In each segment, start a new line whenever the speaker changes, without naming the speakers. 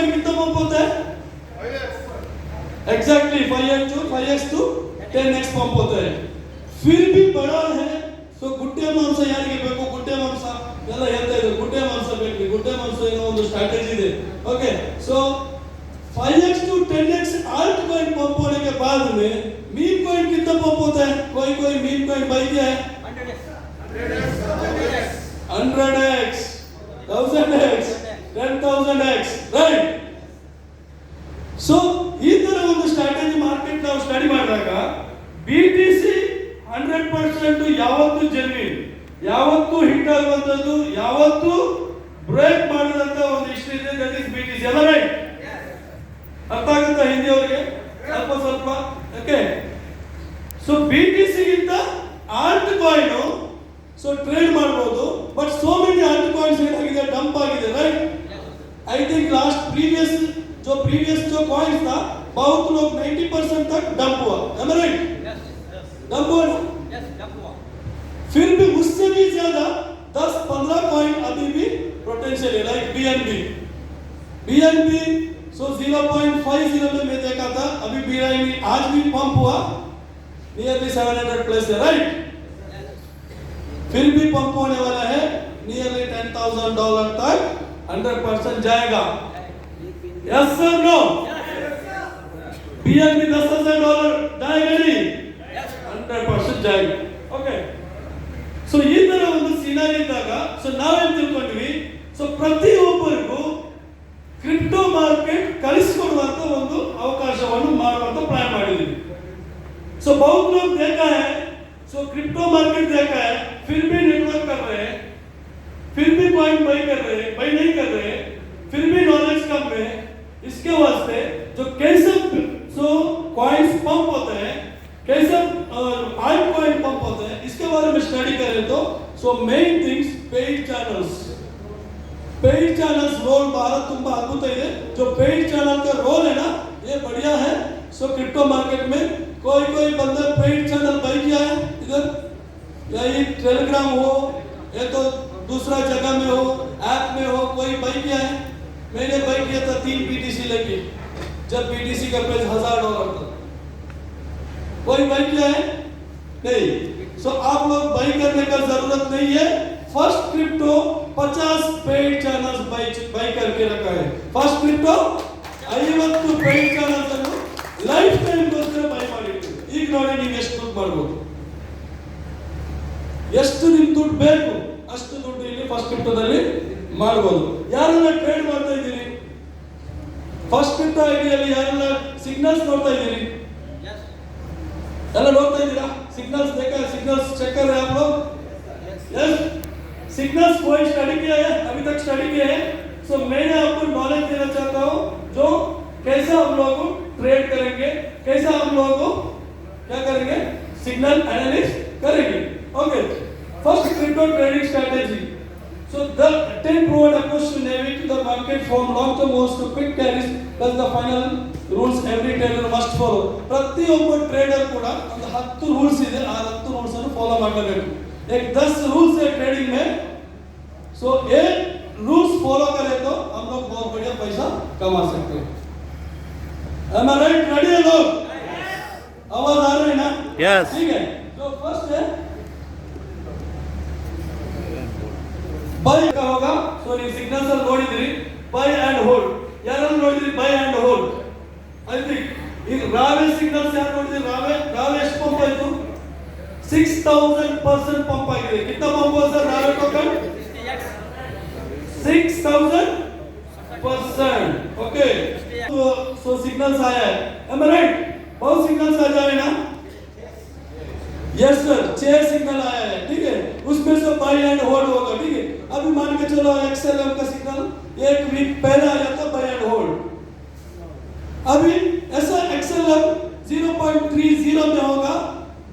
Coin कितना pump होता है? Exactly 5x to 10x pump होता है. फिर भी बड़ा है. सो गुड्डे मांಸ ಯಾರಿಗೆ ಬೇಕು? ಗುಡ್ಡೆ ಮಾಂಸ ಎಲ್ಲ ಹೇಳ್ತಾ ಇದ್ರು. ಗುಡ್ಡೆ ಮಾಂಸ ಬೇಕು. ಗುಡ್ಡೆ ಮಾಂಸ ಏನೋ ಒಂದು ಸ್ಟ್ರಾಟಜಿ ಇದೆ. Okay so 5x to 10x alt coin pump होने के बाद में मीन कॉइन कितना पंप होता है? कोई मीन कॉइन बाई क्या है? 100x 1000x 10,000x right. सो ಈ ತರ ಒಂದು ಸ್ಟ್ರಾಟಜಿ ಮಾರ್ಕೆಟ್ ನಾವು ಸ್ಟಡಿ ಮಾಡಿದಾಗ BTC 100% ಯಾವತ್ತೂ ಜೆನ್ಯೂನ್, ಯಾವತ್ತೂ ಹಿಟ್ ಆಗುವಂತದ್ದು, ಯಾವತ್ತೂ ಬ್ರೇಕ್ ಮಾಡಿದಂತ ಒಂದು ಹಿಸ್ಟರಿ ಇದೆ. That is BTC. ಎಲ್ಲ ರೈಟ್? ಅರ್ಥ ಆಗುತ್ತಾ ಹಿಂದಿ ಅವರಿಗೆ? ಸ್ವಲ್ಪ ಓಕೆ. ಸೊ BTC ಗಿಂತ ಆಲ್ಟ್ ಕಾಯಿನ್ ಸೊ ಟ್ರೇಡ್ ಮಾಡಬಹುದು. But so many altcoins ಏನಾಗಿದೆ? ಡಂಪ್ ಆಗಿದೆ. Right? I think last previous जो कॉइन्स था बहुत लोग 90% तक डंप हुआ. am I right? डंप हुआ ना? डंप हुआ. फिर भी उससे भी ज्यादा 10-15 कॉइन अभी भी पोटेंशियल है. लाइक BNB सो 0.50 में मैं देखा था. अभी BNB आज भी पंप हुआ नियरली 700 प्लस है. राइट? फिर भी पंप होने वाला है. नियरली $10,000 तक 100% जाएगा. Yes sir no? BNB $10,000 जाएगा नहीं? 100% जाएगा. ओके ಸೊ ಈ ತರ ಒಂದು ಸಿನಾರಿ ಇದ್ದಾಗ ಸೊ ನಾವೇನ್ ತಿಳ್ಕೊಂಡ್ವಿ? ಸೊ ಪ್ರತಿಯೊಬ್ಬರಿಗೂ ಕ್ರಿಪ್ಟೋ ಮಾರ್ಕೆಟ್ ಕಲಿಸಿಕೊಡುವಂತ ಒಂದು ಅವಕಾಶವನ್ನು ಮಾಡುವಂತ ಪ್ಲಾನ್ ಮಾಡಿದ್ವಿ. सो बहुत लोग देखा है, सो क्रिप्टो मार्केट देखा है, फिर भी नेटवर्क कर रहे हैं, फिर भी कॉइन बाई नहीं कर रहे, फिर भी नॉलेज कम है. इसके वास्ते जो कैसे सो कॉइन्स पंप होते हैं, कैसे आल्ट कॉइन पंप होते हैं, इसके बारे में स्टडी करें तो so main things paid channels role Bharat ತುಂಬಾ ಅದ್ಭುತ ಇದೆ. जो पेड चैनल का रोल है ना ये बढ़िया है. सो क्रिप्टो मार्केट में कोई बंदा पेड चैनल बाई किया है इधर, या ये टेलीग्राम हो या तो दूसरा जगह में हो, ऐप में हो, कोई बाई किया है? मैंने बाई किया था 3 BTC लेके, जब BTC का प्राइस $1,000 था. कोई बाई किया है? नहीं. सो आप लोग बाई करने का जरूरत नहीं है. First crypto 50 paid channels by करके रखा है. फर्स्ट क्रिप्टो 50 पेड चैनल्स ಅನ್ನು ಲೈಫ್ ಟೈಮ್ ಗೋಸ್ಕರ ಬೈ ಮಾಡಿದ್ರು. ಈಗ ನೋಡಿ ನೀವು ಎಷ್ಟು ದುಡ್ಡು ಮಾಡಬಹುದು, ಎಷ್ಟು ನಿಮ್ ದುಡ್ಡು ಬೇಕು ಅಷ್ಟು ದುಡ್ಡು ಇಲ್ಲಿ ಫಸ್ಟ್ ಕ್ರಿಪ್ಟೋದಲ್ಲಿ ಮಾಡಬಹುದು. ಯಾರೆಲ್ಲ ಟ್ರೇಡ್ ಮಾಡ್ತಾ ಇದ್ದೀರಿ? ಫಸ್ಟ್ ಕ್ರಿಪ್ಟೋ ಐಡಿಯಲ್ಲಿ ಯಾರೆಲ್ಲ ಸಿಗ್ನಲ್ಸ್ ನೋಡ್ತಾ ಇದ್ದೀರಿ? ಎಲ್ಲ ನೋಡ್ತಾ ಇದ್ದೀರಾ? सिग्नल्स देखा है? सिग्नल्स चेक कर रहे हैं आप लोग? यस. सिग्नल्स कोई स्टडी किया है? अभी तक स्टडी किया है? सो मैंने आपको नॉलेज देना चाहता हूँ जो कैसे हम लोग ट्रेड करेंगे, कैसे हम लोग क्या करेंगे, सिग्नल एनालिसिस करेंगे. Okay first crypto trading strategy. So the 10 proven approach to navigate the market from long term goals to quick carries. That's the final rules every trader must follow. ಪ್ರತಿಯೊಬ್ಬ trader ಕೂಡ ಒಂದು 10 rules ಇದೆ. ಆ 10 rules ಅನ್ನು follow ಮಾಡಬೇಕು. एक 10 rules है trading में. सो ये रूल्स फॉलो करें तो हम लोग बहुत बढ़िया पैसा कमा सकते हैं. Am I right? रेडी है लोग? आवाज आ रही है ना?
Yes.
ठीक है. तो फर्स्ट है बाय का होगा. सो ನೀವು ಸಿಗ್ನಲ್ಸ್ ಅಲ್ಲಿ ನೋಡಿದ್ರಿ ಬೈ ಅಂಡ್ ಹೋಲ್ಡ್. ಯಾರನ್ನು ನೋಡಿದ್ರಿ by and hold? I think ಈಗ ರಾವೆ ಸಿಗ್ನಲ್ಸ್ ಯಾರು ನೋಡಿದ್ರಿ? ರಾವೆ ಎಷ್ಟು ಪಂಪ್ ಆಯ್ತು? 6000% पंप आएगा. कितना पंप हुआ सर रावे टोकन? 6000%. ओके सो सिग्नल्स आया है. एम आई राइट? बहुत सिग्नल्स आ जाए ना? यस सर 6 सिग्नल आया है. ठीक है उसमें से बाय एंड होल्ड होगा. ठीक है अभी मान के चलो XLM का सिग्नल एक वीक पहले आया था बाय एंड होल्ड. अभी ऐसा XLM 0.30 में होगा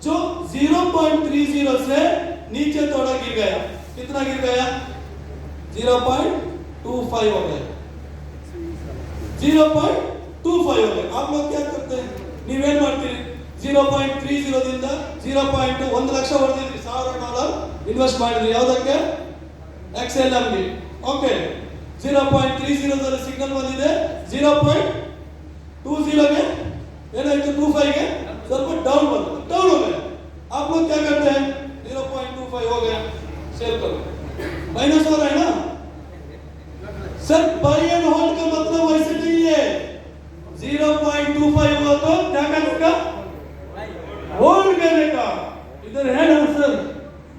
जो 0.30 से नीचे थोड़ा गिर गया. कितना गिर गया? 0.25 हो गया. 0.25 हो गया. आप लोग क्या करते हैं? ನೀವೇನ್ ಮಾಡ್ತೀರಿ? 0.30 ದಿಂದ 0.2 1 ಲಕ್ಷ ಹೊಡೆದಿದ್ರಿ, $1,000 ಇನ್ವೆಸ್ಟ್ ಮಾಡಿದ್ರಿ. ಯಾವುದಕ್ಕೆ? XLM ಗೆ. ಓಕೆ 0.30 सिग्नल ಬಂದಿದೆ 0.20 ಗೆ ಏನಾಯ್ತು 25 ಗೆ ಸ್ವಲ್ಪ डाउन हो गया। आप लोग क्या करते हैं 0.25 हो गया सेल करो, माइनस हो रहा है ना सर। बाय एंड होल्ड का मतलब वैसे नहीं है। 0.25 हुआ तो क्या करने का, होल्ड करने का। इधर है ना sir,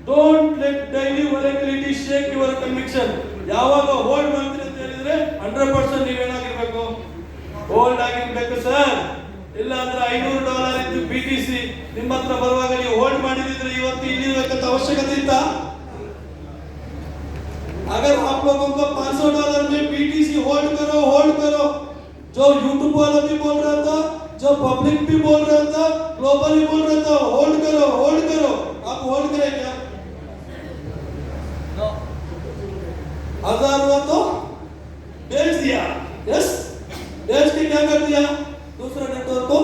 don't let daily volatility shake your conviction. ಯಾವಾಗ ಹೋಲ್ಡ್ ಮಾಡ್ತೀರಿ ಅಂತ ಹೇಳಿದ್ರೆ 100% ನೀವೇನಾಗಿರ್ಬೇಕು, ಹೋಲ್ಡ್ ಆಗಿರ್ಬೇಕು ಸರ್। ಇಲ್ಲ ಅಂದ್ರೆ $500 ಇದ್ದು ಬಿಟಿಸಿ ನಿಮ್ಮ ಹತ್ರ ಬರುವಾಗ ನೀವು ಹೋಲ್ಡ್ ಮಾಡಿದ್ರೆ ಇವತ್ತು ಇಲ್ಲಿರಬೇಕಂತ ಅವಶ್ಯಕತೆ ಇತ್ತಾ? अगर आप लोगों को $500 में बीटीसी होल्ड करो, जो यूट्यूब वाला भी बोल रहा था, जो पब्लिक भी बोल रहा था, ग्लोबल भी बोल रहा था, होल्ड करो, आप होल्ड करें क्या? 1000 हुआ तो बेच दिया, यस, बेच के क्या कर दिया, दूसरा नेटवर्क को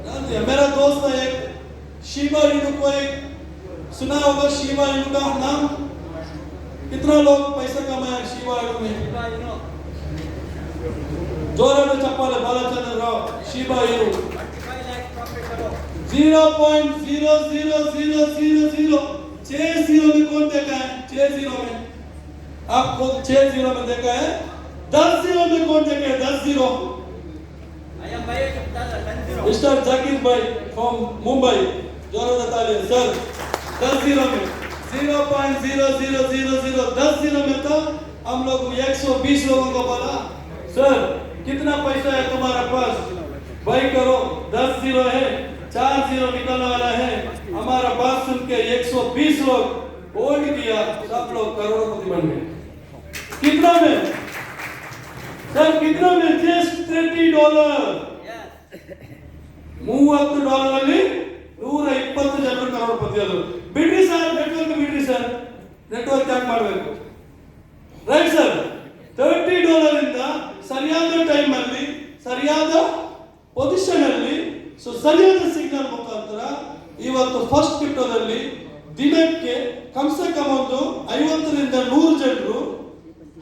डाल दिया। मेरा दोस्त है एक, शिबा इनु को एक सुना होगा, शिबा इनु का नाम। कितना लोग पैसा कमाया शिबा इनु में? जोराने चप्पाले बालाचंद्र राव, शिबा इनु 0.00000 60 में कौन देखा है? 60 में आपको 60 में देखा है? 10 में कौन देखा है? 10 मिस्टर जाकिर भाई फ्रॉम मुंबई, जोराने तालियां सर। 10 में 0.0000 10 में तो हम लोग 120 लोगों को बोला सर कितना पैसा है तुम्हारा पास, भाई करो 10 है, 4 निकलने वाला है। हमारा बात सुन के 120 लोग होल्ड किया, सब लोग करोड़पति बन गए। कितना में सर, कितना में? जस्ट $30। $30 ಅಲ್ಲಿ 120 ಜನರು ಕರೋಡಪತಿ ಆದರು। ಬಿಡ್ರಿ ಸರ್ ನೆಟ್ವರ್ಕ್ ಯಾಕೆ ಮಾಡಬೇಕು, ರೈಟ್ ಸರ್? $30 ಇಂದ ಸರಿಯಾದ ಟೈಮ್ ಅಲ್ಲಿ, ಸರಿಯಾದ ಪೊಸಿಷನ್ ಅಲ್ಲಿ, ಸೊ ಸರಿಯಾದ ಸಿಗ್ನಲ್ ಮುಖಾಂತರ ಇವತ್ತು ಫಸ್ಟ್ ಕ್ರಿಪ್ಟೋದಲ್ಲಿ ದಿನಕ್ಕೆ ಕಮ್ಸೆ ಕಮ್ ಒಂದು 50 ರಿಂದ 100 ಜನರು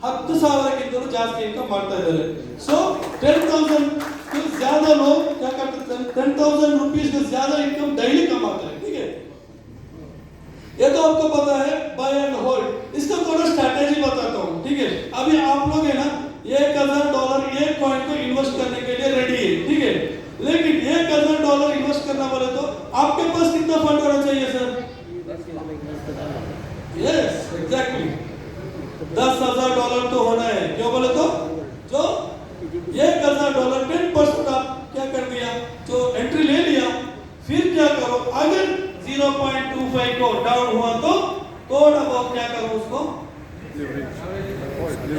10,000 ಜಾಸ್ತಿ ಇನ್ಕಮ್ ಮಾಡ್ತಾ ಇದ್ದಾರೆ। सो 10,000 से ज्यादा लोग क्या करते हैं, 10,000 रुपीज से ज्यादा इनकम डेली कमाते हैं। ठीक है, ये तो आपको पता है बाय एंड होल्ड। इसका थोड़ा स्ट्रैटेजी बताता हूँ। ठीक है, अभी आप लोग है ना $1,000 एक कॉइन को इन्वेस्ट करने के लिए रेडी है। ठीक है, लेकिन $1,000 इन्वेस्ट करना बोले तो आपके पास कितना फंड होना चाहिए सर? यस एग्जैक्टली $10,000 तो होना है। क्यों बोले तो जो $1,000 10% आप क्या कर दिया, जो एंट्री ले लिया, फिर क्या करो, अगर 0.25 को डाउन हुआ तो थोड़ा बहुत क्या करो, उसको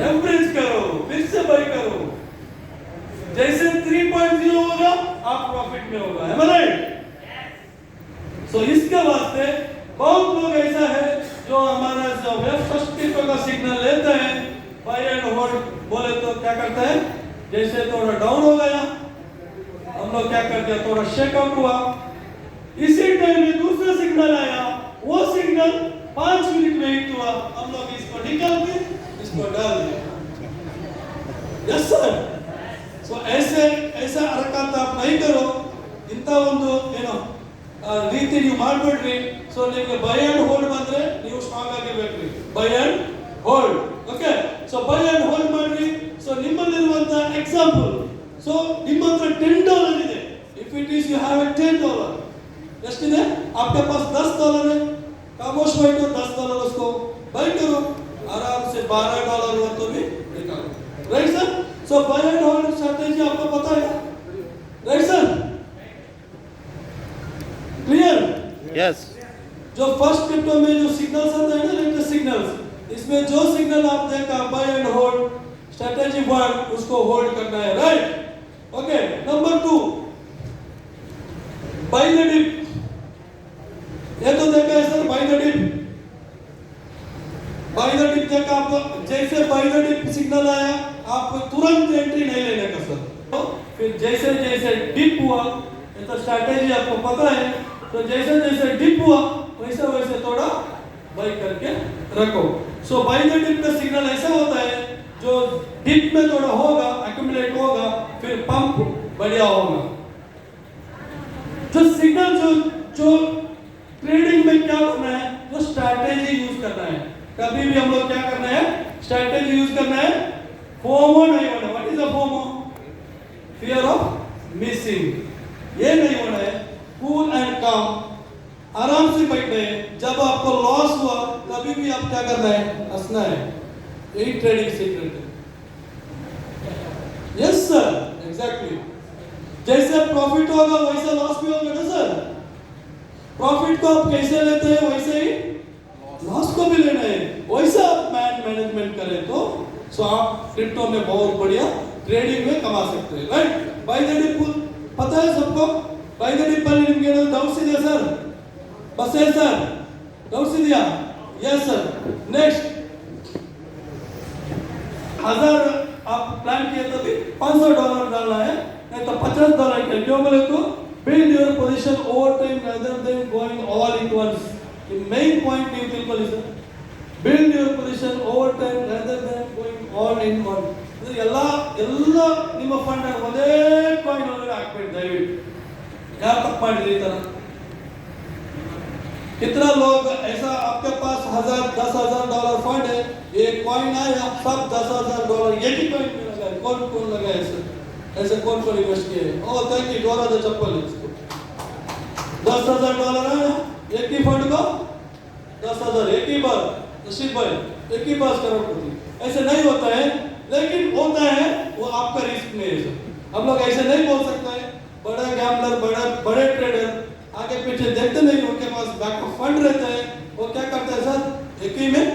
एवरेज करो, फिर से बाय करो। जैसे 3.0 होगा आप प्रॉफिट में होगा, है ना? सो इसके वास्ते बहुत लोग ऐसा है जो हमारा जो वेब फर्स्ट का सिग्नल लेते हैं बाय एंड होल्ड बोले तो क्या करता है, जैसे थोड़ा डाउन हो गया हम लोग क्या कर दिया, थोड़ा शेकआउट हुआ, इसी टाइम में दूसरा सिग्नल आया, वो सिग्नल 5 मिनट में हिट हुआ, हम लोग इसको निकाल के इसको डाल दिया। Yes sir. सो ऐसा हरकत आप नहीं करो, इंತ ಒಂದು ಏನೋ ರೀತಿ ನೀವು ಮಾಡಬೇಡ್ರಿ। ಸೋ ನಿಮಗೆ ಬೈ ಅಂಡ್ ಹೋಲ್ಡ್ ಬಂದ್ರೆ ನೀವು ಸ್ಟ್ರಾಂಗ್ ಆಗಿರಬೇಕ್ರಿ, buy and hold. Okay, so buy and hold ಮಾಡ್ರಿ। सो ನಿಮ್ಮಲ್ಲಿರುವಂತ ಎಕ್ಸಾಂಪಲ್, सो ನಿಮ್ಮ ಹತ್ರ $10 ಇದೆ, if it is you have $10 एस्टिದೆ, आपके पास $10 है, खामोश बैठो, $10 उसको बाय करो, आराम से $12 हुआ तो भी निकालो, right sir? So buy and hold strategy आपको पता है, राइट सर? क्लियर?
यस।
जो फर्स्ट क्रिप्टो में जो सिग्नल्स आते हैं ना, लेटेस्ट सिग्नल्स, इसमें जो सिग्नल आप देखा बाय एंड होल्ड स्ट्रेटजी 1 उसको होल्ड करना है, right? Okay, number 2 buy the dip. ये तो देखा है सर, बाय द डिप देखा आप, जैसे बाय द डिप सिग्नल आया आप तुरंत एंट्री नहीं लेने का सर। तो फिर जैसे जैसे डिप हुआ, ये तो स्ट्रेटजी आपको पता है, तो जैसे जैसे डिप हुआ वैसे वैसे थोड़ा बाय करके रखो। सो बाय द डिप का सिग्नल ऐसा होता है, जो डिप में थोड़ा होगा, एक्यूमुलेट होगा, फिर पंप बढ़िया होगा। जो सिग्नल जो ट्रेडिंग में क्या करना है, जो स्ट्रैटेजी यूज करना है। कभी भी हम लोग क्या करना है, स्ट्रैटेजी यूज करना है, फोमो नहीं होना। What is the FOMO? Fear of missing. ये नहीं होना है, कूल एंड काम, आराम से बैठे। जब आपको लॉस हुआ कभी भी आप क्या करना है, हंसना है। यही ट्रेडिंग सीक्रेट है। Yes sir, exactly. जैसे प्रॉफिट होगा वैसे लॉस भी होगा ना सर। प्रॉफिट को आप कैसे लेते हैं वैसे ही लॉस को भी लेना है। वैसा आप मैनेजमेंट करें तो सो आप क्रिप्टो में बहुत बढ़िया ट्रेडिंग में कमा सकते हैं, राइट। बाय द डिप पता है सबको, बाय द डिप पर निಮಗೆ ಡೌಟ್ಸ್ ಇದೆ ಸರ್? बस है सर, डाउट्स दिया? Yes sir. नेक्स्ट 1000 आप प्लान किए तभी $500 डालना है, नहीं तो $50 के। क्यों बोले तो build your position over time rather than going all at once. The main point you will listen. Build your position over time rather than going all in one. ಎಲ್ಲ ನಿಮ್ಮ ಫಂಡ್ ಒಂದೇ ಕಾಯಿನ್ ಒಳಗೆ ಹಾಕ್ಬೇಡಿ ದಯವಿಟ್ಟು। ಯಾರು ತಪ್ಪು ಮಾಡಿದ್ರಿ ಈ ತರ? कितना लोग ऐसा आपके पास $10,000 फंड है, एक कॉइन आया, सब $10,000 एक ही कॉइन में लगा। कौन लगा ऐसे कौन इन्वेस्ट किए? ओ थैंक यू, डोरा दे चप्पल इसको। $10,000 आया, एक ही फंड को 10,000 एक ही बार, नसीब भाई एक ही बार करोड़पति। ऐसे नहीं होता है, लेकिन होता है वो आपका रिस्क में है। हम लोग ऐसे नहीं बोल सकते हैं। बड़ा गैम्बलर, बड़े ट्रेडर आगे पीछे देखते नहीं, उनके पास बैकअप फंड रहता है। वो क्या करता है सर, एक ही में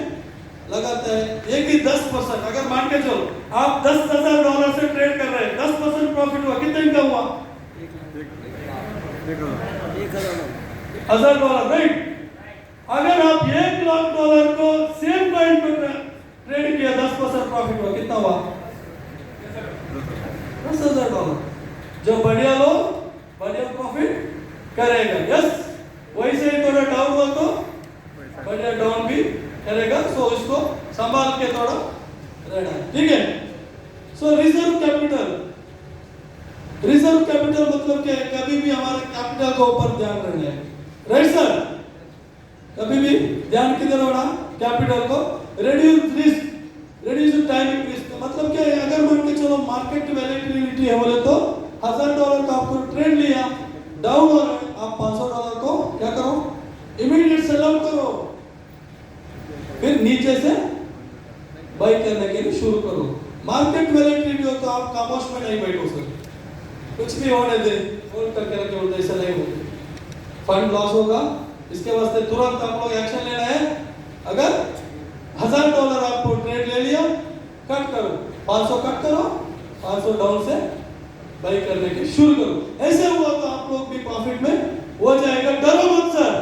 लगाता है, एक ही 10%। अगर मान के चलो आप $10,000 से ट्रेड कर रहे हैं, 10% प्रॉफिट हुआ, कितने का हुआ? $1,000, राइट। अगर आप $1,00,000 को सेम कॉइन पर ट्रेड किया, 10% प्रॉफिट हुआ, कितना हुआ? $10,000। जो बढ़िया लो बढ़िया प्रॉफिट करेगा। यस, वैसे ही थोड़ा डाउन हुआ तो बढ़िया डाउन भी करेगा। सो इसको संभाल के थोड़ा रहना, ठीक है। सो रिजर्व कैपिटल मतलब क्या है? कभी भी हमारे कैपिटल के ऊपर ध्यान रहना है, राइट सर। कभी भी ध्यान किधर होना, कैपिटल को। रिड्यूस टाइमिंग रिस्क मतलब क्या है? अगर मान के चलो मार्केट वैलेटिलिटी है बोले तो $1,000 का आपको ट्रेड लिया, डाउन हो रहा है, आप $500 को क्या करो, इमीडिएट सेल आउट करो, फिर नीचे से बाई करने के लिए शुरू करो। मार्केट वैलेटिलिटी हो तो आप खामोश में नहीं बैठो सर, कुछ भी होने दे, होल्ड करके रखे होते, ऐसा नहीं होगा। फंड लॉस होगा, इसके वास्ते तुरंत आप लोग एक्शन लेना है। अगर $1,000 आपको ट्रेड ले लिया, कट करो, 500 कट करो, 500 डाउन से बाई करने के शुरू करो। ऐसे हुआ तो आप लोग भी प्रॉफिट में हो जाएगा। डरो मत सर,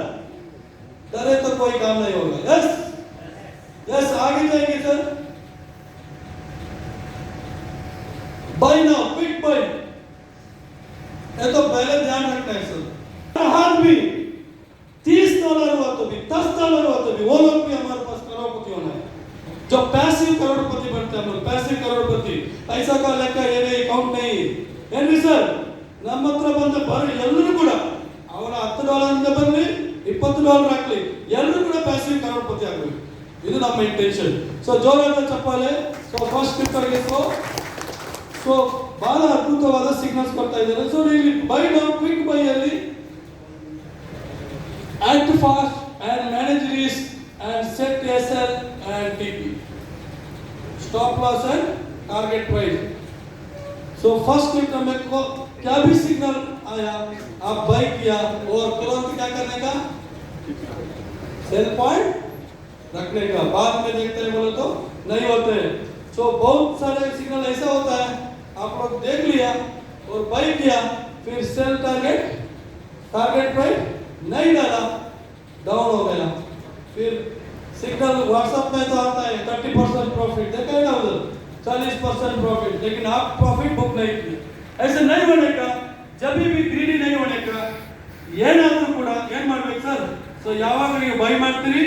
डरे तो कोई काम नहीं होगा। यस, आगे जाएंगे sir. By now, quick by, ये तो पहले ध्यान रखना है सर। हार भी $30 हुआ तो भी, $10 हुआ तो भी, वो लोग भी हमारे पास करोड़पति होना है। जो पैसिव करोड़पति बनते हैं हम लोग, पैसिव करोड़पति। पैसा का लेकर ये नहीं, अकाउंट नहीं ಏನ್ರಿ ಸರ್, ನಮ್ಮ ಹತ್ರ ಬಂದ ಬರೀ ಎಲ್ಲರೂ ಕೂಡ ಅವರ $10 ಇಂದ ಬರಲಿ, $20 ಹಾಕ್ಲಿ, ಎಲ್ಲರೂ ಕೂಡ ಪ್ಯಾಸಿವ್ ಕರೋಡ್ಪತಿ ಆಗಬೇಕು, ಇದು ನಮ್ಮ ಇಂಟೆನ್ಷನ್. ಸೊ ಜೋರಾದ ಚಪ್ಪಾಳೆ. ಸೊ ಫಸ್ಟ್ ಸ್ಪೀಕರ್ಗೆ ಸೊ ಬಹಳ ಅದ್ಭುತವಾದ ಸಿಗ್ನಲ್ಸ್ ಕೊಡ್ತಾ ಇದ್ದಾರೆ. ಸೊ ಇಲ್ಲಿ ಬೈ ನೌ, ಕ್ವಿಕ್ ಬೈ ಅಲ್ಲಿ act fast and manage risk and set SL and TP, stop loss and target price. So first click में को क्या भी सिग्नल आया, आप बाई किया और तुरंत क्या करने का, सेल पॉइंट रखने का. बाद में देखते हैं बोले तो नहीं होते. सो बहुत सारे सिग्नल ऐसा होता है, आप लोग देख लिया और बाई किया, फिर सेल टारगेट प्राइस नहीं डाला, डाउन हो गया. फिर सिग्नल व्हाट्सएप में तो आता है 30% प्रॉफिट, देखा है ना उधर 40% प्रॉफिट, लेकिन आप प्रॉफिट बुक नहीं किए. ऐसे नहीं होने का, जब भी ग्रीडी नहीं होने का. ಏನಾದರೂ ಕೂಡ ಏನು ಮಾಡಬೇಕು ಸರ್, ಸೊ ಯಾವಾಗ ನೀವು ಬೈ ಮಾಡ್ತೀರಿ,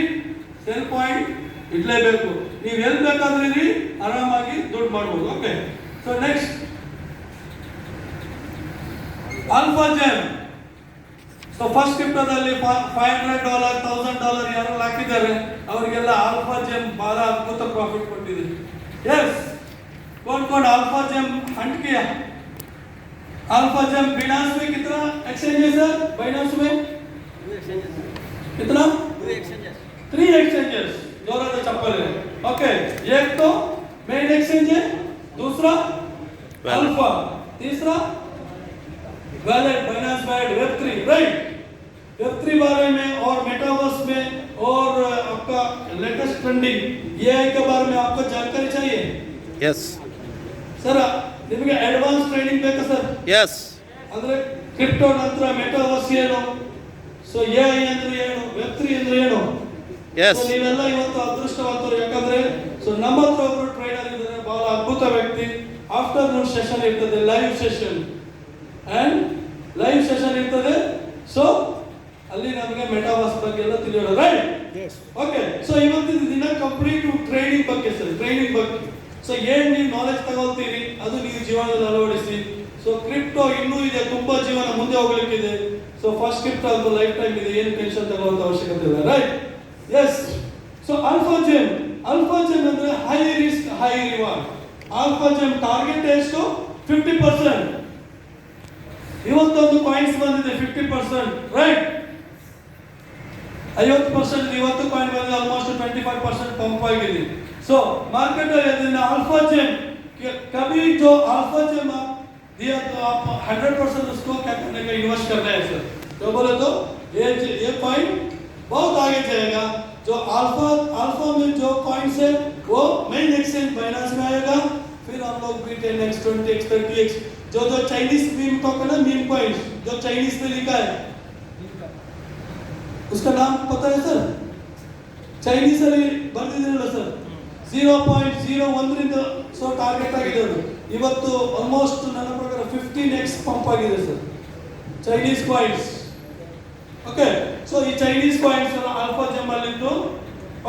ಸೆಲ್ ಪಾಯಿಂಟ್ ಇಡಲೇಬೇಕು. ನೀವು ಎಲ್ಲಿ ಬೇಕಾದ್ರೆ ಇರಿ, ಆರಾಮಾಗಿ ದುಡ್ಡು ಮಾಡ್ಬೋದು. Okay, so next alpha gem. So first ಕ್ರಿಪ್ಟೋದಲ್ಲಿ $500 $1000 ಯಾರು ಹಾಕಿದ್ದಾರೆ ಅವರಿಗೆಲ್ಲ ಆಲ್ಫಾ ಜೆಮ್ ಬಹಳ ಅದ್ಭುತ ಪ್ರಾಫಿಟ್ ಕೊಟ್ಟಿದೆ. यस, कौन अल्फा जेम हंट किया? अल्फा जेम बिनास में कितना एक्सचेंज है सर? बाइनांस में कितना? 3 एक्सचेंजेस. जोरा से चप्पल है. ओके, एक तो मेन एक्सचेंज है, दूसरा अल्फा, तीसरा wallet, Binance wallet, Web3, right. Web3 बारे में और मेटावर्स में और आपका लेटेस्ट ट्रेंडिंग एआई के बारे में आपको जानकारी चाहिए?
यस
सर, ನಿಮಗೆ ಅಡ್ವಾನ್ಸ್ ಟ್ರೈನಿಂಗ್ ಬೇಕಾ ಸರ್?
ಯಸ್.
ಅಂದ್ರೆ ಕ್ರಿಪ್ಟೋ ನಂತರ ಮೆಟಾವರ್ಸ್ ಏನು, ಸೊ ಎಐ ಅಂದ್ರೆ ಏನು, ವೆಬ್3 ಅಂದ್ರೆ ಏನು?
ಯಸ್.
ನೀವೆಲ್ಲ ಇವತ್ತು ಅದೃಷ್ಟವಂತರು. ಯಾಕಂದ್ರೆ ಸೊ ನಮ್ಮ ಹತ್ರ ಒಬ್ಬರು ಟ್ರೈನರ್ ಇದ್ದಾರೆ, ಬಹಳ ಅದ್ಭುತ ವ್ಯಕ್ತಿ. ಆಫ್ಟರ್ನೂನ್ ಸೆಷನ್ ಇರ್ತದೆ, ಲೈವ್ ಸೆಷನ್ ಇರ್ತದೆ. ಸೊ ಅಲ್ಲಿ ನಮಗೆ ಮೆಟಾವರ್ಸ್ ಬಗ್ಗೆ ಎಲ್ಲ ತಿಳಿಯೋಣ, ರೈಟ್? ಓಕೆ, ಸೊ ಇವತ್ತಿನ ದಿನ ಕಂಪ್ಲೀಟ್ ಟ್ರೈನಿಂಗ್ ಬಗ್ಗೆ ಸರ್, ಟ್ರೈನಿಂಗ್ ಬಗ್ಗೆ. ಸೊ ಏನ್ ನೀವು ನಾಲೆಜ್ ತಗೊಳ್ತೀರಿ ಅದು ನೀವು ಜೀವನದಲ್ಲಿ ಅಳವಡಿಸಿ. ಸೊ ಕ್ರಿಪ್ಟೋ ಇನ್ನೂ ಇದೆ, ತುಂಬಾ ಜೀವನ ಮುಂದೆ ಹೋಗ್ಲಿಕ್ಕಿದೆ. ಸೊ ಫಸ್ಟ್ ಕ್ರಿಪ್ಟೋ ಅಂತ ಲೈಫ್ ಟೈಮ್ ಇದೆ, ಏನು ಟೆನ್ಷನ್ ತಗೊಳ್ಳುವಂತ ಅವಶ್ಯಕತೆ ಇಲ್ಲ, right? Yes. So alpha gem ಅಂದ್ರೆ high risk high reward. Alpha gem target ಎಷ್ಟು? 50%. ಇವತ್ತೊಂದು ಕಾಯಿನ್ಸ್ ಬಂದಿದೆ 50%, ರೈಟ್? 50% ಇವತ್ತು ಕಾಯಿನ್ ಬಂದಿದೆ, ಆಲ್ಮೋಸ್ಟ್ 25% पंप ಆಗಿದೆ. सो मार्केट में अल्फा जेम कभी जो अल्फा जेम आप दिया तो आप 100% उसको क्या करने का इन्वेस्ट करना है सर. तो बोले तो ये कॉइन बहुत आगे जाएगा. जो अल्फा में जो कॉइन्स है वो मेन एक्सचेंज बाइनांस में आएगा. फिर हम लोग भी 10x 20x 30x जो चाइनीज मीम टोकन है, मीम कॉइन्स जो चाइनीज में लिखा है उसका नाम पता है सर? चाइनीज ಅಲ್ಲಿ ಬರ್ದಿದ್ದೀರಲ್ಲ ಸರ್, 0.01 ರಿಂದ ಸೊ ಟಾರ್ಗೆಟ್ ಆಗಿದೆ ಅದು. ಇವತ್ತು ಆಲ್ಮೋಸ್ಟ್ ನನ್ನ ಪ್ರಕಾರ 15x पंप ಆಗಿದೆ ಸರ್ ಚೈನೀಸ್ ಕಾಯಿನ್ಸ್. ओके, सो ये चाइनीज कॉइन्स अल्फा जेम वाले.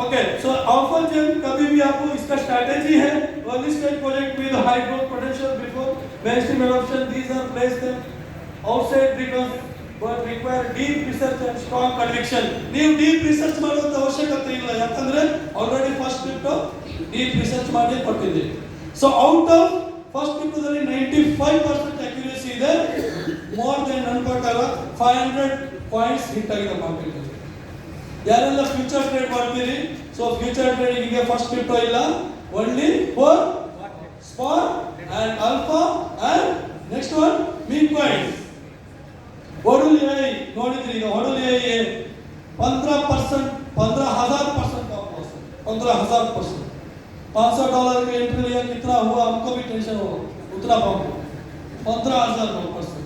ओके, सो अल्फा जेम कभी भी आपको इसका स्ट्रेटजी है early stage project with high growth potential before mainstream adoption. These are placed outside because but require deep research and strong conviction. ನೀವು deep research ಮಾಡುವಂತ ಅವಶ್ಯಕತೆ ಇಲ್ಲ, ಯಾಕಂದ್ರೆ already first crypto deep research ಮಾಡಿ ಕೊಟ್ಟಿದೆ. ಸೊ ಔಟ್ ಆಫ್ ಫಸ್ಟ್ ಕ್ರಿಪ್ಟೋದಲ್ಲಿ 95% accuracy ಇದೆ. More then ನನ್ನ ಪ್ರಕಾರ 500 ಪಾಯಿಂಟ್ಸ್ ಹಿಟ್ ಆಗಿದೆ ಮಾರ್ಕೆಟ್ ಅಲ್ಲಿ. ಯಾರೆಲ್ಲ ಫ್ಯೂಚರ್ ಟ್ರೇಡ್ ಮಾಡ್ತೀರಿ, ಸೊ ಫ್ಯೂಚರ್ ಟ್ರೇಡಿಂಗ್ ಗೆ ಫಸ್ಟ್ ಕ್ರಿಪ್ಟೋ ಇಲ್ಲ, only for spot and alpha and next one meme coins. Hodl AI ನೋಡಿದ್ರಿ, ಈಗ होडल एआई 15% 15000% पंप हुआ, 15000%. $500 का एंट्री लिया, कितना हुआ हमको भी टेंशन होगा, उतना पंप 15000%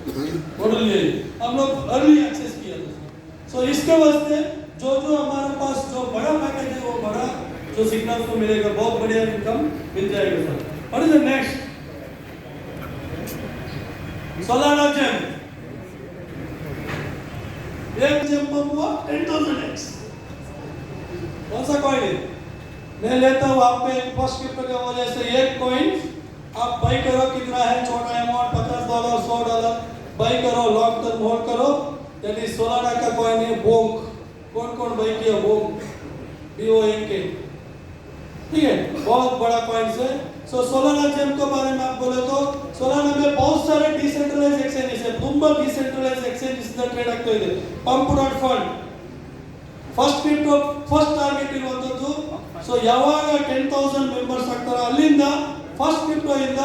होडल एआई हम लोग अर्ली एक्सेस किया था. सो इसके वास्ते जो हमारे पास जो बड़ा पैकेज है वो बड़ा जो सिग्नल को मिलेगा, बहुत बढ़िया इनकम मिल जाएगा sir. What is the next? Solana gem. एक जेम पंप हुआ 10,000x. कौन सा कॉइन है? मैं लेता हूँ आपके फर्स्ट क्रिप्टो के वजह से एक कॉइन आप बाई करो, कितना है छोटा अमाउंट $50 $100 बाई करो, लॉन्ग टर्म होल्ड करो. यानी सोलाना का कॉइन है बोंक. कौन बाई किया? बोंक, BONK, ठीक है, बहुत बड़ा कॉइन है. सो सोलाना जेम के बारे में आप बोले तो सोलाना में बहुत सारे डिसेंट्रलाइज एक्सचेंजेस है, ತುಂಬಾ डिसेंट्रलाइज एक्सचेंजेस ಇಂದ ಟ್ರೇಡ್ ಆಗ್ತಾ ಇದೆ. pump.fund first crypto first target ಇರುವಂತದ್ದು. ಸೊ ಯಾವಾಗ 10,000 ಮೆಂಬರ್ಸ್ ಆಗ್ತಾರೆ ಅಲ್ಲಿಂದ ಫಸ್ಟ್ ಕ್ರಿಪ್ಟೋ ಇಂದ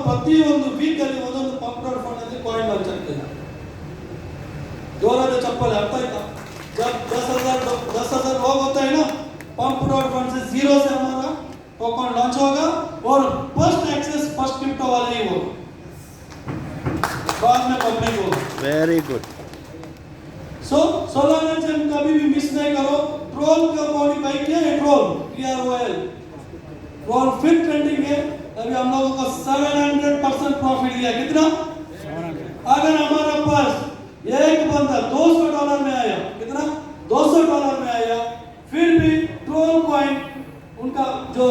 ಪ್ರತಿಯೊಂದು ವೀಕ್ ಅಲ್ಲಿ ಒಂದೊಂದು pump.fund ಅಲ್ಲಿ ಕಾಯಿನ್ ಲಾಂಚ್ ಆಗ್ತದೆ. जोरात चप्पल आता है ना, जब 10,000 लोग होता है ना, pump.fund से 0 से हमारा टोकन लॉन्च होगा और फर्स्ट एक्सेस फर्स्ट क्रिप्टो वाले ही होगा, बाद में पब्लिक होगा.
Very good.
So Solana gem कभी भी मिस नहीं करो. ट्रोल का बॉडी बाई किया है, ट्रोल TROL ट्रोल फिर ट्रेंडिंग है. अभी हम लोगों को 700% प्रॉफिट दिया. कितना? 700. अगर हमारा पास एक बंदा $200 में आया, कितना? $200 में आया, फिर भी ट्रोल कॉइन उनका जो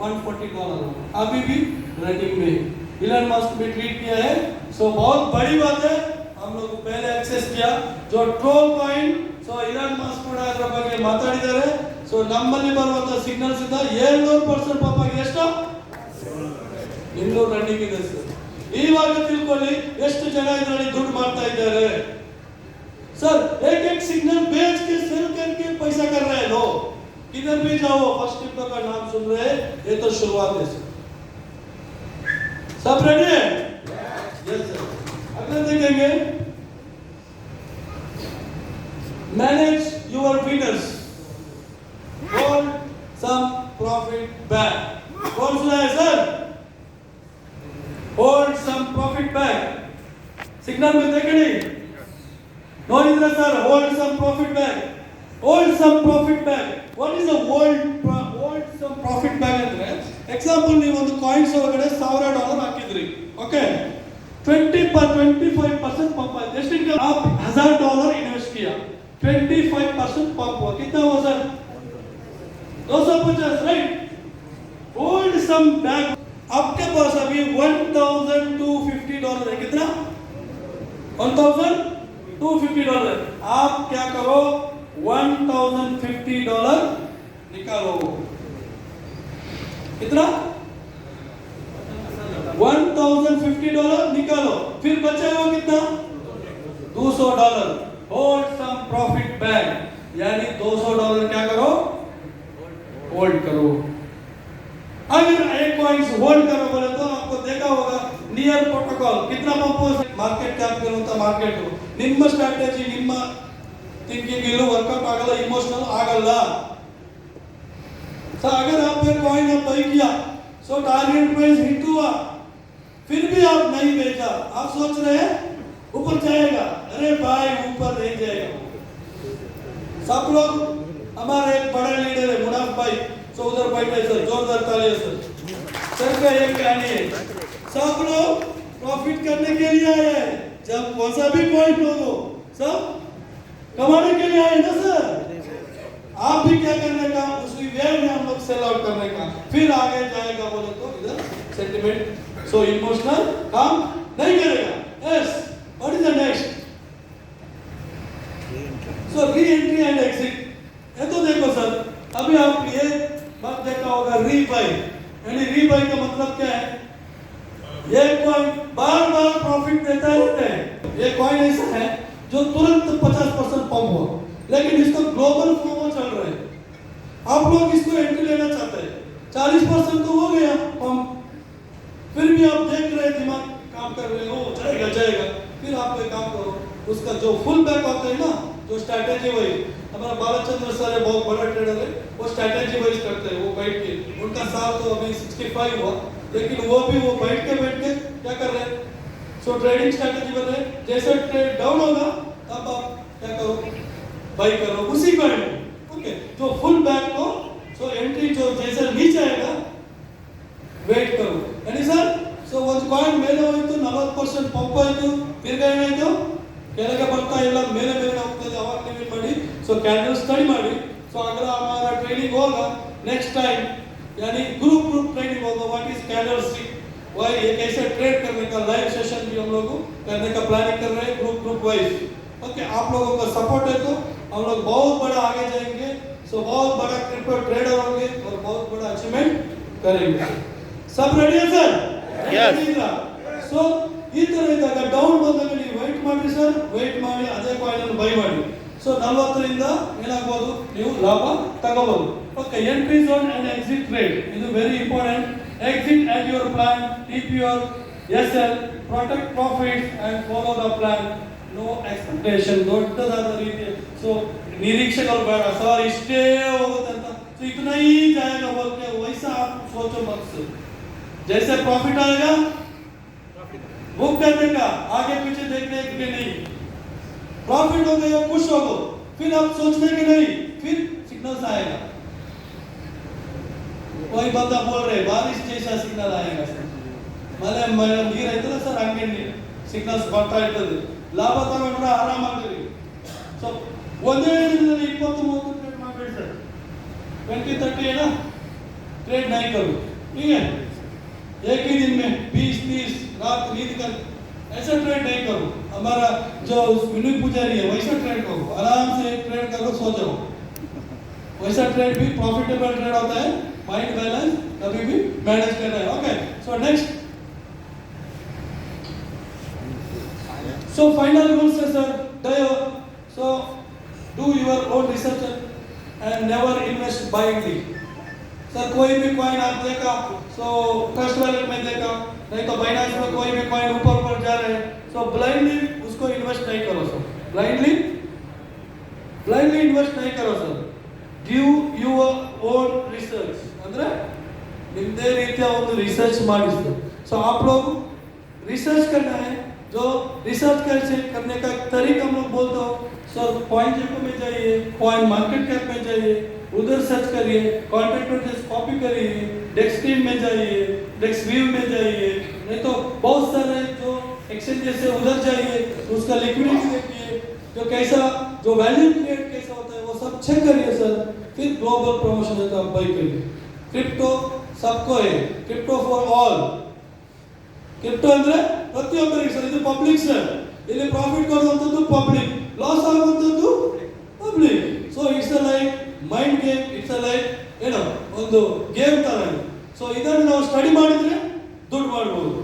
$140 अभी भी रनिंग में इलन मस्क भी ट्वीट किया है। सो बहुत बड़ी बात है, हम लोग पहले एक्सेस किया जो ट्रोल कॉइन। सो इलन मस्क ಕೂಡ ಅದರ ಬಗ್ಗೆ ಮಾತಾಡಿದ್ದಾರೆ। ಸೊ ನಮ್ಮಲ್ಲಿ ಬರುವಂತ ಸಿಗ್ನಲ್ಸ್ ಇಂದ 700% ಪಾಪ ಎಷ್ಟು ಇನ್ನೂ ರನ್ನಿಂಗ್ ಇದೆ ಸರ್। ಇವಾಗ ತಿಳ್ಕೊಳ್ಳಿ ಎಷ್ಟು ಜನ ಇದರಲ್ಲಿ ದುಡ್ಡು ಮಾಡ್ತಾ ಇದ್ದಾರೆ सर। एक एक सिग्नल बेच के सेल करके पैसा कर रहे हैं लोग। किधर भी जाओ फर्स्ट क्रिप्टो का नाम सुन रहे हैं, ये तो शुरुआत है सर। सब रेडी है? Yes sir. अगला देखेंगे manage your winners, hold some profit back. कौन सुना है sir? Hold some profit back signal में देखे नहीं? ನೋಡಿದ್ರೆ sir hold some profit back, hold some profit back. What is a hold some profit back ಅಂದ್ರೆ ಎಕ್ಸಾಂಪಲ್ ನೀವು ಒಂದು ಕಾಯಿನ್ಸ್ ಒಳಗಡೆ $1000 ಹಾಕಿದ್ರಿ, ಓಕೆ 25% पंप है। जस्ट इनका आप $1000 इन्वेस्ट किया, 25% पंप हुआ, कितना हुआ sir? 250, right. Hold some back, आपके पास अभी $1250 है, कितना? $1250। आप क्या करो, $1050 निकालो, कितना? $1050 निकालो, फिर बचेगा कितना? $200। होल्ड सम प्रॉफिट बैक, यानी $200 क्या करो, होल्ड करो। अगर एक कॉइन्स होल्ड करो बोले तो आपको देखा होगा नियर प्रोटोकॉल कितना पंप मार्केट कैप ಅಂತ ಮಾರ್ಕೆಟ್ ನಿಮ್ಮ ಸ್ಟ್ರಾಟಜಿ ನಿಮ್ಮ थिंकिंग ಇಲ್ಲೂ ವರ್ಕೌಟ್ ಆಗಲ್ಲ, इमोशनल ಆಗಲ್ಲ। सो अगर आपने कॉइन आप बाय किया, सो टारगेट प्राइस हिट हुआ, फिर भी आप नहीं बेचा, आप सोच रहे हैं ऊपर जाएगा, अरे भाई ऊपर नहीं जाएगा। सब लोग, हमारे एक बड़े लीडर है मुनाफ भाई, सो उधर बैठे सर, जोरदार तालियां सर। सर का एक कहानी है, सब लोग प्रॉफिट करने के लिए आए हैं, जब कौन सा भी पॉइंट हो तो सब कमाने के लिए आए ना सर। आप भी क्या करने का, उसी वे में हम लोग सेल आउट करने का, फिर आगे जाएगा बोले तो इधर सेंटिमेंट, सो इमोशनल काम नहीं करेगा। Yes, what is the next? So re entry and exit. ये तो देखो सर, अभी आप ये बात देखा होगा रीबाई, यानी रीबाई का मतलब क्या है? ये कॉइन बार-बार प्रॉफिट देता रहता है। ये कॉइन ऐसा है जो तुरंत 50% पंप हुआ, लेकिन इसको ग्लोबल फ्लो चल रहा है। आप लोग इसको एंट्री लेना चाहते हैं, 40% तो हो गया पंप, फिर भी आप देख रहे हैं दिमाग काम कर रहे हो, जाएगा जाएगा, फिर आप एक काम करो, उसका जो फुल बैक होता है ना, जो स्ट्रैटेजी वही हमारा बालाचंद्र सर है, बहुत बड़ा ट्रेडर है, वो स्ट्रैटेजी वाइज करते हैं। वो बैठ के, उनका साल तो अभी 65 हुआ, लेकिन वो भी वो बैठ के क्या कर रहे हैं, सो ट्रेडिंग स्ट्रैटेजी बन रहे हैं। जैसे ट्रेड डाउन होगा तब आप क्या करो, बाई करो उसी को, ओके। जो फुल बैक को, सो एंट्री जो जैसे नीचे आएगा वेट करो, यानी सर सो ಒಂದು ಕಾಯಿನ್ ಮೇಲೆ ಹೋಯಿತು 40% ಪಂಪ್ ಆಯಿತು, ತಿರ್ಗಾ ಏನಾಯಿತು ಕೆಳಗೆ ಬರ್ತಾ ಇಲ್ಲ, ಮೇಲೆ ಮೇಲೆ ಹೋಗ್ತದೆ, ಅವಾಗ ನೀವು ಮಾಡಿ सो कैंडल स्टडी मारी। सो अगर हमारा ट्रेनिंग होगा नेक्स्ट टाइम, यानी ग्रुप ट्रेनिंग होगा, व्हाट इज कैंडल स्टिक, वही ये कैसे ट्रेड करने का लाइव सेशन भी हम लोग करने का प्लानिंग कर रहे हैं ग्रुप वाइज, ओके। आप लोगों का सपोर्ट है तो हम लोग बहुत बड़ा आगे जाएंगे, सो बहुत बड़ा क्रिप्टो ट्रेडर होंगे और बहुत बड़ा अचीवमेंट करेंगे। सब रेडी है सर?
Yes.
सो ಈ ತರ ಇದ್ದಾಗ ಡೌನ್ ಬಂದಾಗ ನೀವು ವೇಟ್ ಮಾಡಿ ಸರ್, ವೇಟ್ ಮಾಡಿ ಅದೇ ಕಾಯಿನ್ ಅನ್ನು ಬೈ ಮಾಡಿ, ಸೊ 40 ರಿಂದ ಏನಾಗಬಹುದು, ನೀವು ಲಾಭ ತಗೋಬಹುದು, okay. Entry zone and exit trade, ಇದು very important. Exit at your plan, keep your SL, protect profits and follow the plan, no expectation, ದೊಡ್ಡದಾದ ರೀತಿ ಸೊ ನಿರೀಕ್ಷೆಗಳು ಬೇಡ ಸರ್, ಇಷ್ಟೇ ಹೋಗುತ್ತೆ ಅಂತ, ಸೊ इतना ही जाएगा बोल के वैसा आप सोचो मत सर। जैसे प्रॉफिट आएगा बुक करने का, आगे पीछे देखने के नहीं, प्रॉफिट हो गया खुश हो गो, फिर आप सोचने के नहीं, फिर सिग्नल्स आएगा। कोई बंदा बोल रहे बारिश जैसा सिग्नल आएगा सर, ಮಳೆ ನೀರು ಐತಲ್ಲ ಸರ್, ಹಂಗೆ ಸಿಗ್ನಲ್ಸ್ ಬರ್ತಾ ಇರ್ತದೆ, ಲಾಭ ತಗೊಂಡ್ರೆ ಆರಾಮಾಗಿರಿ। ಸೊ ಒಂದೇ ದಿನದಲ್ಲಿ 20-30 ಟ್ರೇಡ್ ಮಾಡಬೇಡಿ ಸರ್, 20-30 ಏನೋ ट्रेड नहीं करो, ठीक है, एक ही दिन में 20-30 रात नींद कर ऐसा ट्रेड नहीं करो। हमारा जो विनोद पुजारी है वैसा ट्रेड करो, आराम से ट्रेड करो, सो जाओ। वैसा ट्रेड भी प्रॉफिटेबल ट्रेड होता है, माइंड बैलेंस कभी भी मैनेज करना है। Okay, so next, so final rules है sir, so do your own research and never invest blindly. Sir कोई भी कॉइन आप देखा, सो ट्रस्ट वैलेट में देखा, नहीं तो बाइनेंस में कोई भी कॉइन ऊपर ऊपर जा रहे हैं, सो ब्लाइंडली उसको इन्वेस्ट नहीं करो सर, ब्लाइंडली इन्वेस्ट नहीं करो sir. Give your own research, ಅಂದ್ರೆ निम्दे रीत्या ಒಂದು रिसर्च ಮಾಡಿ सर। सो आप लोग रिसर्च करना है, जो रिसर्च करने का तरीका हम लोग बोलते हो सर, कॉइन जेको में जाइए, कॉइन मार्केट कैप में जाइए, उधर सर्च करिए, कॉन्ट्रैक्ट नोटिस कॉपी करिए, डेस्कटॉप में जाइए, डेस्क व्यू में जाइए, नहीं तो बहुत सारे जो एक्सचेंजेस है उधर जाइए, उसका लिक्विडिटी देखिए, जो कैसा जो वैल्यू क्रिएट कैसा होता है वो सब चेक करिए सर, फिर ग्लोबल प्रमोशन है तो आप बाई करिए। क्रिप्टो सबको है, क्रिप्टो फॉर ऑल, ಕ್ರಿಪ್ಟೋ ಅಂದ್ರೆ ಪ್ರತಿಯೊಬ್ಬರಿಗೆ ಸರ್, ಇದು ಪಬ್ಲಿಕ್ ಸರ್, ಇಲ್ಲಿ ಪ್ರಾಫಿಟ್ ಕೊಡುವಂತದ್ದು ಪಬ್ಲಿಕ್, ಲಾಸ್ ಆಗುವಂತದ್ದು public. So it's a like mind game, it's a like ಏನೋ ಒಂದು ಗೇಮ್ ತರ ಇದೆ. ಸೊ ಇದನ್ನು ನಾವು ಸ್ಟಡಿ ಮಾಡಿದ್ರೆ ದುಡ್ಡು ಮಾಡಬಹುದು,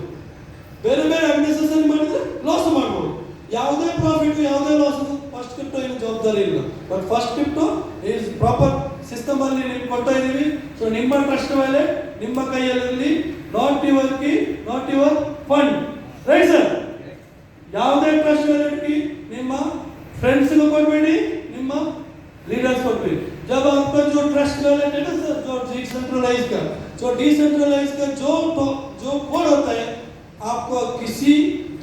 ಬೇರೆ ಬೇರೆ ಅನ್ನೆಸೆಸರಿ ಮಾಡಿದ್ರೆ ಲಾಸ್ ಮಾಡಬಹುದು. ಯಾವುದೇ ಪ್ರಾಫಿಟ್ ಯಾವುದೇ ಲಾಸ್ ಫಸ್ಟ್ ಕ್ರಿಪ್ಟೋ ಏನು ಜವಾಬ್ದಾರಿ ಇಲ್ಲ, but first crypto is proper system ಅಲ್ಲಿ ನಿಮ್ಗೆ ಕೊಡ್ತಾ ಇದೀವಿ. ಸೊ ನಿಮ್ಮ ಟ್ರಸ್ಟ್ ಮೇಲೆ ನಿಮ್ಮ ಕೈಯಲ್ಲಿ, not your key, not your fund, right sir? ಯಾವುದೇ ಟ್ರಸ್ಟ್ ವ್ಯಾಲೆಟ್ की ನಿಮ್ಮ फ्रेंड्स को ಕೊಡಬೇಡಿ, ನಿಮ್ಮ लीडर्स को भी। जब आपका जो ट्रस्ट वैलेट है ना सर, जो डिसेंट्रलाइज का, जो कोड होता है, आपको किसी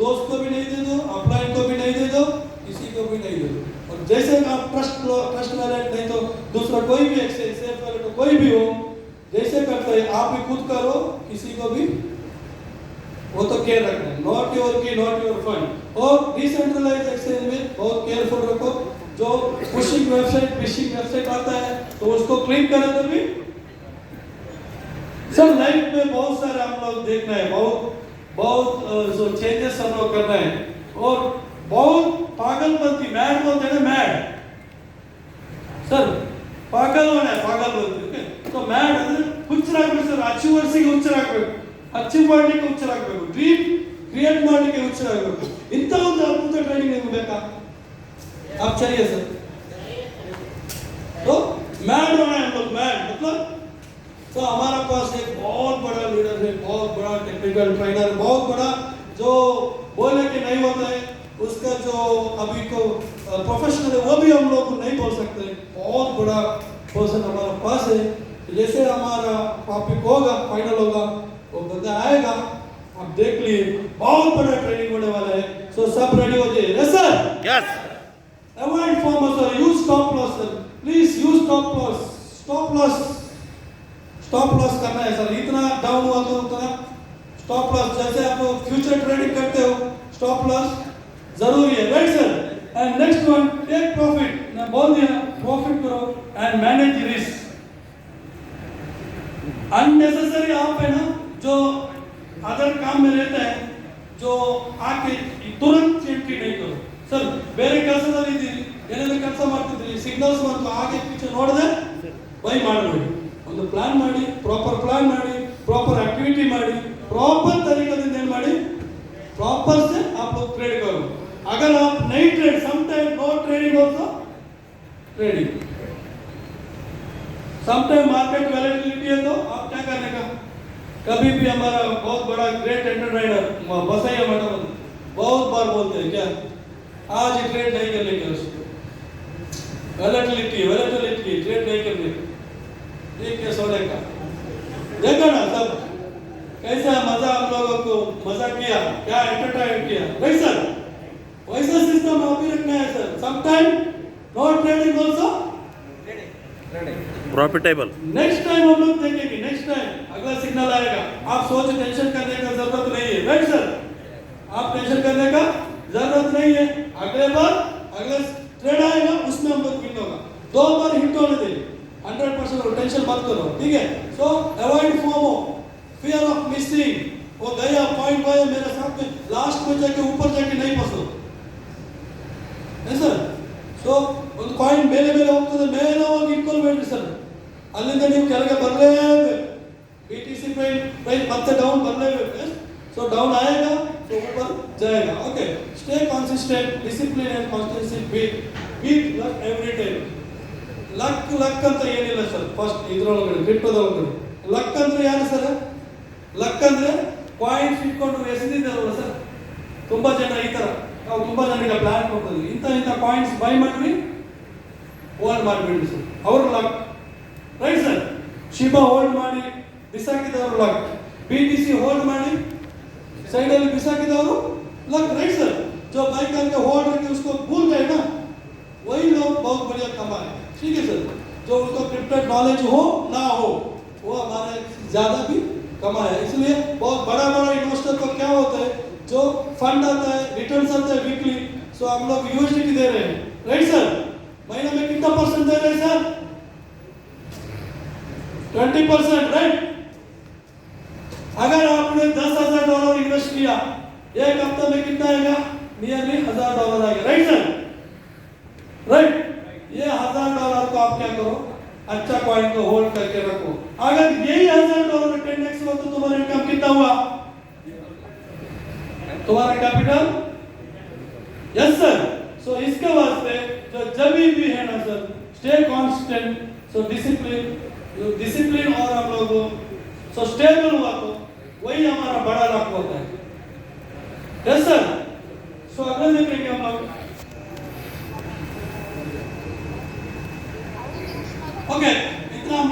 दोस्त को भी नहीं दे दो, अपलाइन को भी नहीं दे दो, किसी को भी नहीं दे दो। और जैसे आप ट्रस्ट वैलेट नहीं तो दूसरा कोई भी एक्सचेंज सेफ वैलेट कोई भी हो, जैसे करता है आप भी खुद करो, किसी को भी वो तो केयर रखना है, नॉट योर की, नॉट योर फंड। और डिसेंट्रलाइज एक्सचेंज में बहुत केयरफुल रखो, जो फिशिंग वेबसाइट आता है तो उसको क्लिक करें तो भी सर लाइफ में बहुत सारे हम लोग देखना है, बहुत जो चेंजेस हम लोग करना है, और बहुत पागलपंती मैड बोलते हैं ना, मैड सर, पागल होना है, पागल बोलते हैं। तो मैड ಅಂದ್ರೆ ಹುಚ್ಚರಾಗಬೇಕು ಸರ್, ಅಚೀವರ್ಸಿಗೆ ಹುಚ್ಚರಾಗಬೇಕು, ಅಚೀವ್ ಮಾಡಲಿಕ್ಕೆ ಹುಚ್ಚರಾಗಬೇಕು, ಡ್ರೀಮ್ ಕ್ರಿಯೇಟ್ ಮಾಡಲಿಕ್ಕೆ ಹುಚ್ಚರಾಗಬೇಕು. ಇಂಥ ಒಂದು ಅದ್ಭುತ ಟ್ರೈನಿಂಗ್ ನಿಮಗೆ ಬೇಕಾ? आप चाहिए सर, तो मैड होना है हम लोग, मैड मतलब। तो हमारा पास एक बहुत बड़ा लीडर है, बहुत बड़ा टेक्निकल ट्रेनर, बहुत बड़ा जो बोले कि नहीं होता है उसका जो अभी को प्रोफेशनल है वो भी हम लोग नहीं बोल सकते, बहुत बड़ा पर्सन हमारे पास है। जैसे हमारा टॉपिक होगा, फाइनल होगा, वो बंदा आएगा, आप देख लिए, बहुत बड़ा ट्रेनिंग होने वाला है। सो सब रेडी हो जाइए। Yes sir,
yes.
Avoid farmer sir, use stop loss sir, please use stop loss करना है सर। इतना डाउन हुआ तो उतना स्टॉप लॉस, जैसे आप फ्यूचर ट्रेडिंग करते हो स्टॉप लॉस जरूरी है, right sir? And next one, take profit, मैं बोल दिया प्रॉफिट करो एंड मैनेज रिस्क। अननेसेसरी आप है ना जो अदर काम में रहते हैं, जो आके तुरंत एंट्री नहीं करो सर। ಬೇರೆ ಕೆಲಸದಲ್ಲಿ ಇದ್ದೀರಿ, ಏನಾದರೂ ಕೆಲಸ ಮಾಡ್ತಿದ್ದೀರಿ, ಸಿಗ್ನಲ್ಸ್ ಬಂತು, ಹಾಗೆ ಪೀछे ನೋಡದೆ ಬೈ ಮಾಡಬೇಡಿ. ಒಂದು ಪ್ಲಾನ್ ಮಾಡಿ, ಪ್ರಾಪರ್ ಪ್ಲಾನ್ ಮಾಡಿ, ಪ್ರಾಪರ್ एक्टिविटी ಮಾಡಿ, ಪ್ರಾಪರ್ तरीके से ಮಾಡಿ, प्रॉपर से आप लोग ट्रेड करो। अगर आप नहीं trade, sometime no trading also trading, sometime market volatility है तो आप क्या करने का। कभी भी हमारा बहुत बड़ा ग्रेट एंटरप्रेन्योर बसैया मैडम बहुत बार बोलते हैं क्या, आज ट्रेड नहीं करने का, वैलेटिलिटी ट्रेड नहीं करने का, ठीक है, सोने का। देखा ना सब कैसा मजा हम लोगों को मजा किया, क्या एंटरटेन किया, राइट सर? वैसा सिस्टम आप भी रखना है sir. Sometime not trading also
profitable.
Next time हम लोग देखेंगे, नेक्स्ट टाइम अगला सिग्नल आएगा, आप सोच टेंशन करने का जरूरत नहीं है, राइट सर? आप टेंशन करने का जरूरत नहीं है। अगले बार अगला ट्रेड आएगा उसमें हम लोग विन होगा, 2 बार हिट होने दे, 100% टेंशन मत करो, ठीक है? सो अवॉइड फोमो, मिसिंग, वो गया पॉइंट गया मेरे साथ में, लास्ट में जाके ऊपर जाके नहीं फंसो ಸರ್. ಸೊ ಒಂದು ಕಾಯಿನ್ ಮೇಲೆ ಮೇಲೆ ಹೋಗ್ತದೆ, ಮೇಲೆ ಹೋಗಿ ಇಟ್ಕೊಳ್ಬೇಡ್ರಿ ಸರ್, ಅಲ್ಲಿಂದ ನೀವು ಕೆಳಗೆ ಬರಲೇಬೇಕು. BTC ಪ್ರೈಸ್ ಮತ್ತೆ ಡೌನ್ ಬರಲೇಬೇಕು. ಸೊ ಡೌನ್ ಆएगा तो ऊपर जाएगा. Okay, stay consistent, discipline and constancy, beat luck every time. Luck ಅಂತ ಏನಿಲ್ಲ ಸರ್. ಫಸ್ಟ್ ಇದ್ರೊಳಗಡೆ ಕ್ರಿಪ್ಟೋದೊಳಗಡೆ ಲಕ್ ಅಂದ್ರೆ ಯಾರು ಸರ್? ಲಕ್ ಅಂದ್ರೆ ಕಾಯಿನ್ಸ್ ಇಟ್ಕೊಂಡು ಎಸೆದಿದ್ದಾರಲ್ಲ ಸರ್, ತುಂಬಾ ಜನ ಈ ತರ ನಾವು ತುಂಬಾ ಜನರಿಗೆ ಪ್ಲಾನ್ ಕೊಡ್ತೀವಿ, ಇಂಥ ಕಾಯಿನ್ಸ್ ಬೈ ಮಾಡ್ರಿ, ಹೋಲ್ಡ್ ಮಾಡಿಬಿಡ್ರಿ ಸರ್, ಅವ್ರ luck. Right sir. Shiba hold ಮಾಡಿ ಬಿಸಾಕಿದವರು ಲಕ್, BTC ಹೋಲ್ಡ್ ಮಾಡಿ साइड में बिसा के दो लग. Right sir. जो बाई करके होल्ड करके उसको भूल गए ना, वही लोग बहुत बढ़िया कमाए. ठीक है सर. जो उनको क्रिप्टो नॉलेज हो ना हो, वो हमारे ज्यादा भी कमाए. इसलिए बहुत बड़ा बड़ा इन्वेस्टर को क्या होता है, जो फंड आता है, रिटर्न्स आता है वीकली, सो हम लोग यूएसडी दे रहे हैं. Right sir. महीने में कितना परसेंट दे रहे हैं सर? 20%. राइट. अगर आपने $10,000 इन्वेस्ट किया, एक हफ्ते में कितना आएगा? नियरली $1,000 आएगा. Right sir. राइट. ये $1,000 को आप क्या करो, अच्छा कॉइन को होल्ड करके रखो. अगर यही $1,000 10x हुआ तो तुम्हारा इनकम कितना हुआ? तुम्हारा कैपिटल. Yes sir. सो इसके वास्ते जो जब भी है ना sir, stay constant, so discipline और हम लोग सो स्टेबल हुआ तो वही हमारा बड़ा लक होता है. Yes sir. सो अगले देखेंगे हम लोग. ओके, इतना हम